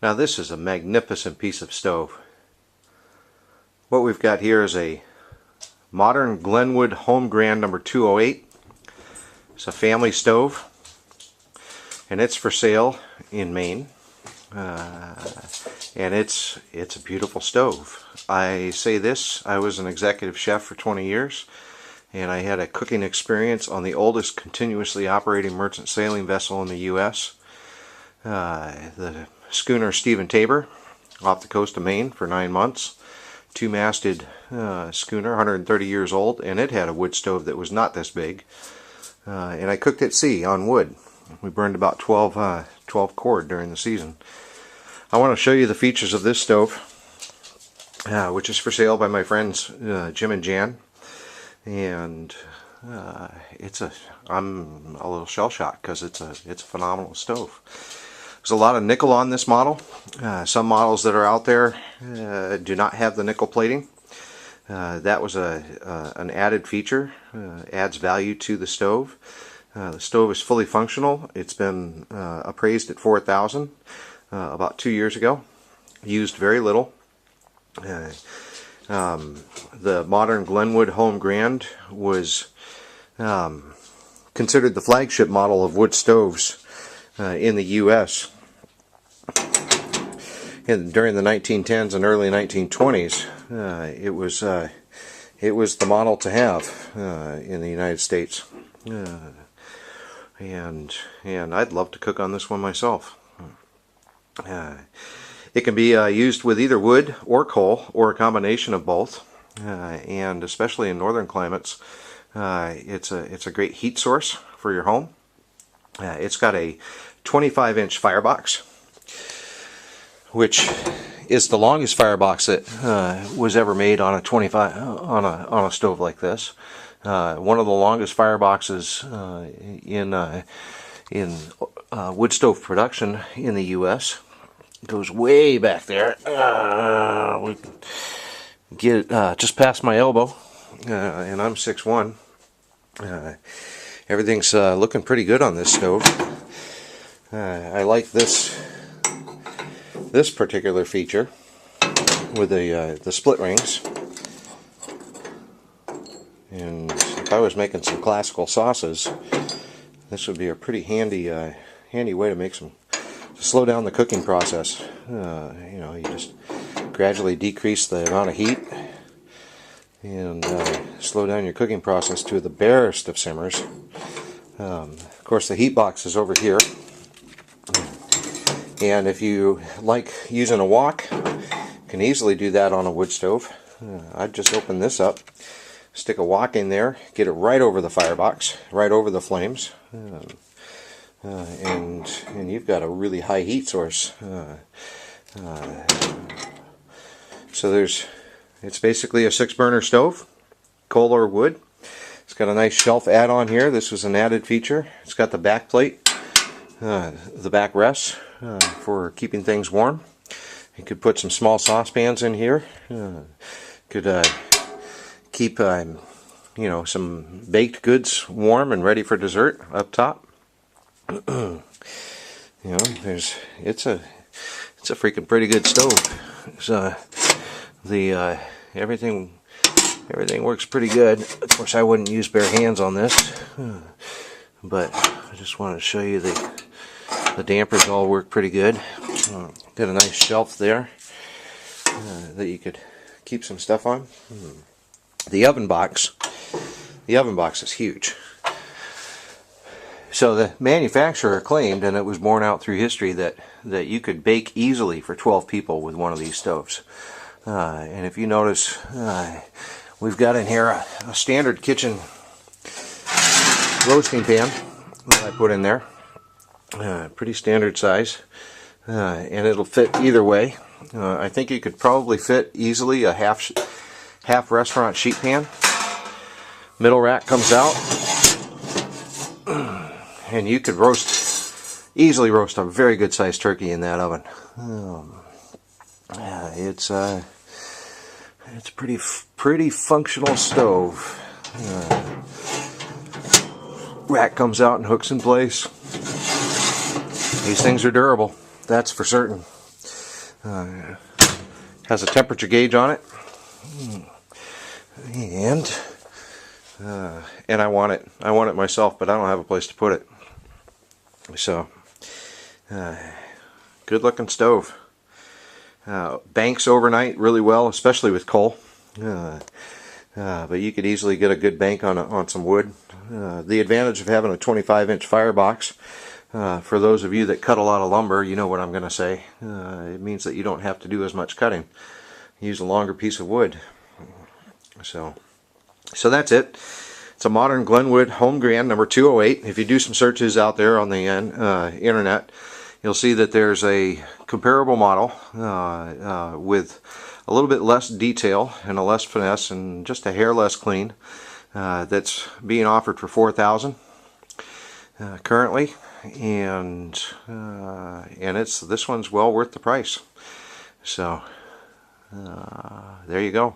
Now this is a magnificent piece of stove. What we've got here is a modern Glenwood Home Grand number 208. It's a family stove, and it's for sale in Maine. And it's a beautiful stove. I say this, I was an executive chef for 20 years, and I had a cooking experience on the oldest continuously operating merchant sailing vessel in the U.S. The schooner Stephen Tabor, off the coast of Maine for 9 months. Two-masted schooner, 130 years old, and it had a wood stove that was not this big. And I cooked at sea on wood. We burned about 12 cord during the season. I want to show you the features of this stove, which is for sale by my friends Jim and Jan. And I'm a little shell-shocked because it's a phenomenal stove. There's a lot of nickel on this model. Some models that are out there do not have the nickel plating. That was an added feature, adds value to the stove. The stove is fully functional. It's been appraised at $4,000 about 2 years ago. Used very little. The modern Glenwood Home Grand was considered the flagship model of wood stoves in the U.S. During the 1910s and early 1920s. It was the model to have in the United States. And I'd love to cook on this one myself. It can be used with either wood or coal, or a combination of both. And especially in northern climates, it's a great heat source for your home. It's got a 25-inch firebox, which is the longest firebox that was ever made on a stove like this. One of the longest fireboxes in wood stove production in the U.S. It goes way back there. We get it just past my elbow, and I'm 6'1". Everything's looking pretty good on this stove. I like this particular feature with the split rings. And if I was making some classical sauces, this would be a pretty handy way to make some, to slow down the cooking process. You just gradually decrease the amount of heat and slow down your cooking process to the barest of simmers. Of course, the heat box is over here. And if you like using a wok, you can easily do that on a wood stove. I'd just open this up, stick a wok in there, get it right over the firebox, right over the flames, and you've got a really high heat source. So it's basically a 6-burner stove, coal or wood. It's got a nice shelf add-on here. This was an added feature. It's got the back plate, the back rests for keeping things warm. You could put some small saucepans in here. Could keep some baked goods warm and ready for dessert up top. It's a freaking pretty good stove. So everything works pretty good. Of course, I wouldn't use bare hands on this, but I just wanted to show you the dampers all work pretty good. Got a nice shelf there that you could keep some stuff on. The oven box is huge. So the manufacturer claimed, and it was borne out through history, that you could bake easily for 12 people with one of these stoves. And if you notice, we've got in here a standard kitchen roasting pan that I put in there. Pretty standard size, and it'll fit either way. I think you could probably fit easily a half restaurant sheet pan. Middle rack comes out, and you could easily roast a very good sized turkey in that oven. It's a pretty functional stove. Rack comes out and hooks in place. These things are durable, that's for certain. Has a temperature gauge on it, and I want it myself, but I don't have a place to put it. So good looking stove. Banks overnight really well, especially with coal. But you could easily get a good bank on some wood. The advantage of having a 25-inch firebox, for those of you that cut a lot of lumber, you know what I'm going to say. It means that you don't have to do as much cutting. Use a longer piece of wood. So that's it. It's a modern Glenwood Home Grand number 208. If you do some searches out there on the internet, you'll see that there's a comparable model with a little bit less detail and a less finesse and just a hair less clean, that's being offered for $4,000 currently, and this one's well worth the price. So there you go.